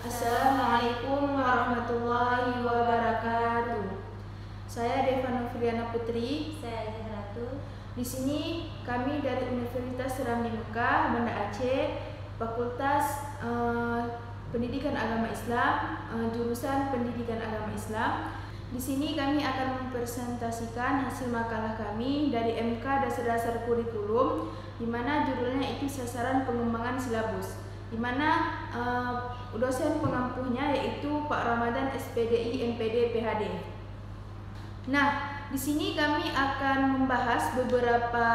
Assalamualaikum warahmatullahi wabarakatuh. Saya Deva Novriana Putri. Saya Zahratu. Di sini kami dari Universitas Serambi Mekah, Banda Aceh, Fakultas Pendidikan Agama Islam, jurusan Pendidikan Agama Islam. Di sini kami akan mempresentasikan hasil makalah kami dari MK Dasar-Dasar Kurikulum, di mana judulnya itu sasaran pengembangan silabus, di mana dosen pengampuhnya yaitu Pak Ramadan SPDI MPD PhD. Nah, di sini kami akan membahas beberapa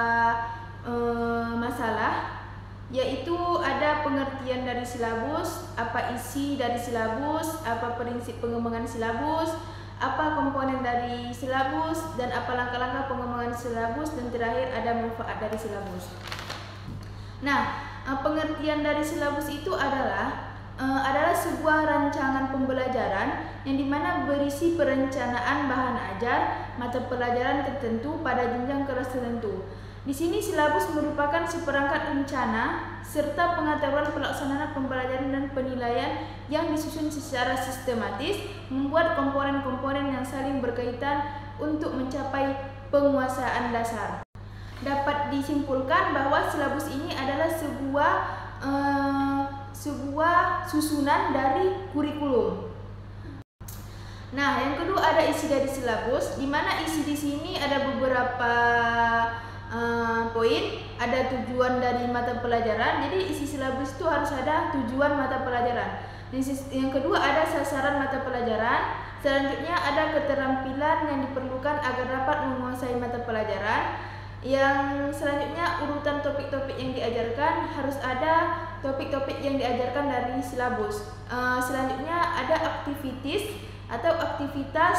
masalah, yaitu ada pengertian dari silabus, apa isi dari silabus, apa prinsip pengembangan silabus, apa komponen dari silabus, dan apa langkah-langkah pengembangan silabus, dan terakhir ada manfaat dari silabus. Nah, pengertian dari silabus itu adalah sebuah rancangan pembelajaran yang dimana berisi perencanaan bahan ajar mata pelajaran tertentu pada jenjang kelas tertentu. Di sini silabus merupakan seperangkat rencana serta pengetahuan pelaksanaan pembelajaran dan penilaian yang disusun secara sistematis, membuat komponen-komponen yang saling berkaitan untuk mencapai penguasaan dasar. Dapat disimpulkan bahwa silabus ini adalah sebuah susunan dari kurikulum. Nah, yang kedua ada isi dari silabus, di mana isi di sini ada beberapa poin, ada tujuan dari mata pelajaran. Jadi isi silabus itu harus ada tujuan mata pelajaran. Yang kedua ada sasaran mata pelajaran. Selanjutnya ada keterampilan yang diperlukan agar dapat menguasai mata pelajaran. Yang selanjutnya urutan topik-topik yang diajarkan, harus ada topik-topik yang diajarkan dari silabus. Selanjutnya ada aktivitas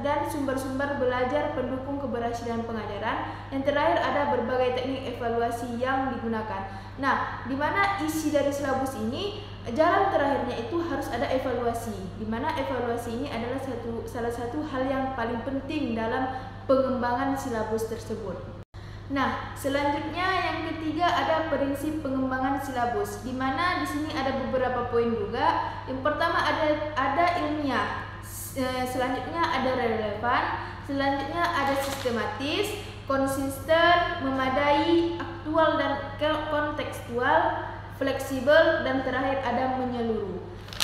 dan sumber-sumber belajar pendukung keberhasilan pengajaran. Yang terakhir ada berbagai teknik evaluasi yang digunakan. Nah, di mana isi dari silabus ini, jalan terakhirnya itu harus ada evaluasi, di mana evaluasi ini adalah salah satu hal yang paling penting dalam pengembangan silabus tersebut. Nah, selanjutnya yang ketiga ada prinsip pengembangan silabus, di mana di sini ada beberapa poin juga. Yang pertama ada ilmiah, selanjutnya ada relevan, selanjutnya ada sistematis, konsisten, memadai, aktual dan kontekstual, fleksibel, dan terakhir ada menyeluruh.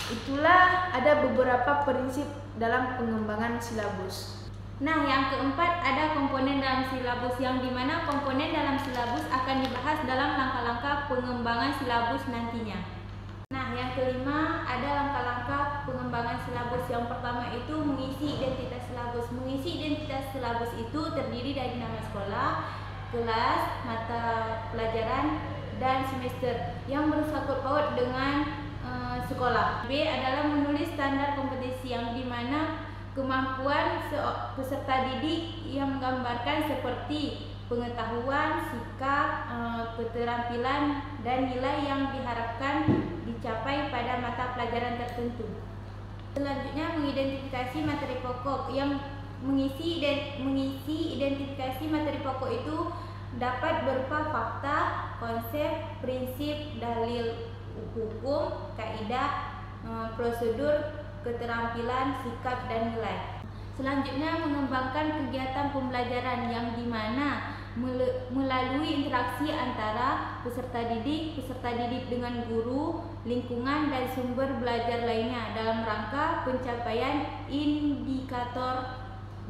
Itulah ada beberapa prinsip dalam pengembangan silabus. Nah, yang keempat ada komponen dalam silabus, yang dimana komponen dalam silabus akan dibahas dalam langkah-langkah pengembangan silabus nantinya. Nah, yang kelima ada langkah-langkah pengembangan silabus. Yang pertama itu mengisi identitas silabus. Mengisi identitas silabus itu terdiri dari nama sekolah, kelas, mata pelajaran, dan semester yang bersangkut paut dengan sekolah. B adalah menulis standar kompetensi, yang dimana kemampuan peserta didik yang menggambarkan seperti pengetahuan, sikap, keterampilan, dan nilai yang diharapkan dicapai pada mata pelajaran tertentu. Selanjutnya mengidentifikasi materi pokok. Yang mengisi identifikasi materi pokok itu dapat berupa fakta, konsep, prinsip, dalil hukum, kaidah, prosedur, keterampilan, sikap, dan nilai. Selanjutnya mengembangkan kegiatan pembelajaran, yang dimana melalui interaksi antara peserta didik dengan guru, lingkungan, dan sumber belajar lainnya dalam rangka pencapaian indikator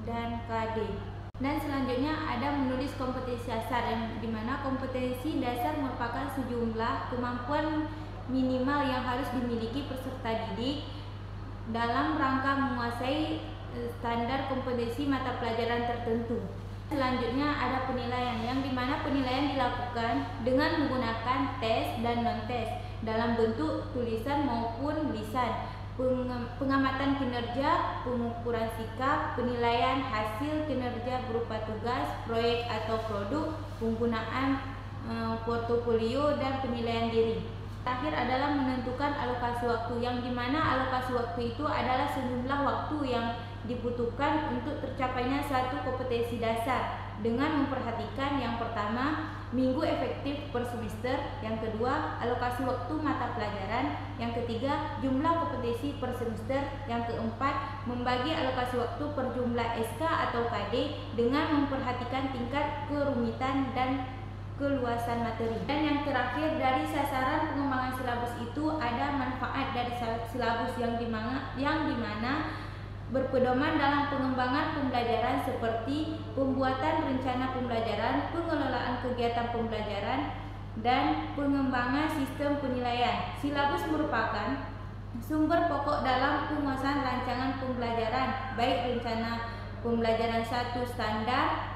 dan KD. Dan selanjutnya ada menulis kompetensi dasar, yang dimana kompetensi dasar merupakan sejumlah kemampuan minimal yang harus dimiliki peserta didik dalam rangka menguasai standar kompetensi mata pelajaran tertentu. Selanjutnya ada penilaian, yang dimana penilaian dilakukan dengan menggunakan tes dan non-tes dalam bentuk tulisan maupun lisan, pengamatan kinerja, pengukuran sikap, penilaian hasil kinerja berupa tugas, proyek atau produk, penggunaan portofolio, dan penilaian diri. Terakhir adalah menentukan alokasi waktu, yang dimana alokasi waktu itu adalah sejumlah waktu yang dibutuhkan untuk tercapainya suatu kompetensi dasar, dengan memperhatikan yang pertama minggu efektif per semester. Yang kedua, alokasi waktu mata pelajaran. Yang ketiga, jumlah kompetensi per semester. Yang keempat, membagi alokasi waktu per jumlah SK atau KD dengan memperhatikan tingkat kerumitan dan keluasan materi. Dan yang terakhir, dari sasaran pengembangan silabus itu ada manfaat dari silabus yang dimana berpedoman dalam pengembangan pembelajaran seperti pembuatan rencana pembelajaran, pengelolaan kegiatan pembelajaran, dan pengembangan sistem penilaian. Silabus merupakan sumber pokok dalam penguasaan rancangan pembelajaran, baik rencana pembelajaran satu standar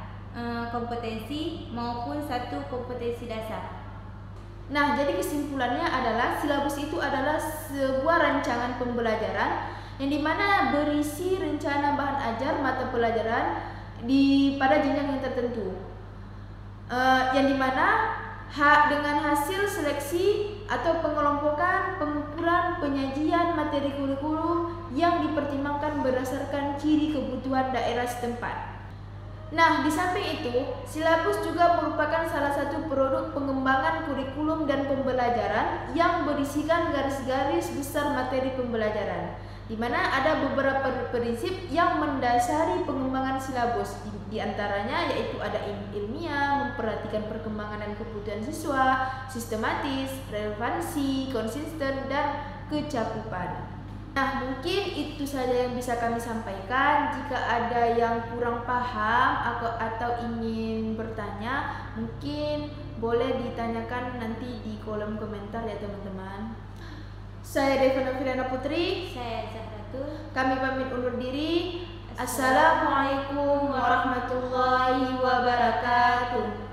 kompetensi maupun satu kompetensi dasar. Nah, jadi kesimpulannya adalah silabus itu adalah sebuah rancangan pembelajaran yang dimana berisi rencana bahan ajar mata pelajaran pada jenjang yang tertentu, yang dimana dengan hasil seleksi atau pengelompokan, pengukuran, penyajian materi kurikulum yang dipertimbangkan berdasarkan ciri kebutuhan daerah setempat. Nah, di samping itu, silabus juga merupakan salah satu produk pengembangan kurikulum dan pembelajaran yang berisikan garis-garis besar materi pembelajaran, di mana ada beberapa prinsip yang mendasari pengembangan silabus. Di antaranya yaitu ada ilmiah, memperhatikan perkembangan dan kebutuhan siswa, sistematis, relevansi, konsisten, dan kecakupan. Nah, mungkin itu saja yang bisa kami sampaikan. Jika ada yang kurang paham atau ingin bertanya, mungkin boleh ditanyakan nanti di kolom komentar ya teman-teman. Saya Devana Firiana Putri. Saya Zahratul. Kami pamit undur diri. Assalamualaikum warahmatullahi wabarakatuh.